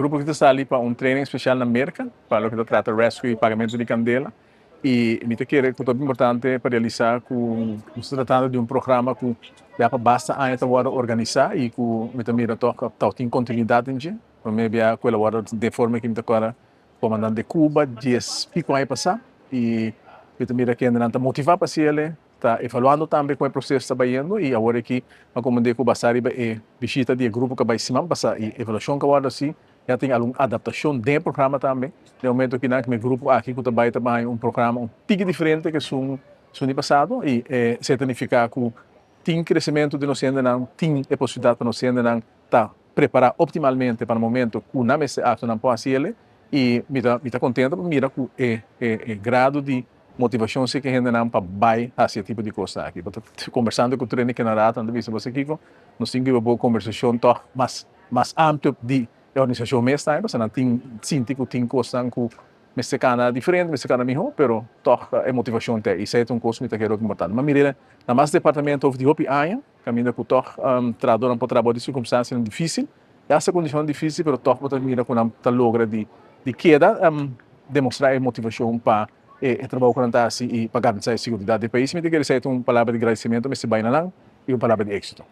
grupo que está ali para training especial na Merca, para o que trata rescue e pagamento de candela. E me quer que é importante para realizar com se tratando de programa que dá para basta a agora organizar e que me também toca tem continuidade em dia. Para mim é aquela de forma que me agora comandante de Cuba, dias fico aí passar e me também que ainda motivar para se ele está evaluando também como o processo está indo e agora aqui a comandante Cuba Sari é visita de grupo que vai se passar e avaliação que agora assim já tem alguma adaptação do programa também. No momento que meu grupo aqui que trabalha programa pouco diferente que o ano passado e significa que tem crescimento de nós ainda não tem a possibilidade para nós ainda não tá preparar optimalmente para o momento que na mesa ato não pode ser e me tá contente mira que grado de motivação que ainda não para vai a esse tipo de coisa aqui. Conversando com o treino que na rata, ando visto você Kiko, nós temos uma boa conversação toch mais amplo de organização mesmo, mas não tem sinto que tem coisa que mexicana diferente, mexicana melhor, pero toch é motivação tem. Isso é coisa que é importante. Mas mira, na mais departamento of de hopi aia, caminho que toch trador para trabalho de circunstâncias difícil, essa condição difícil, pero toch para mira com a logra de queda demonstrar a motivação para trabalhar com a e para garantir a segurança do país. Me quer dizer uma palavra de agradecimento, mas se vai na lang e uma palavra de êxito.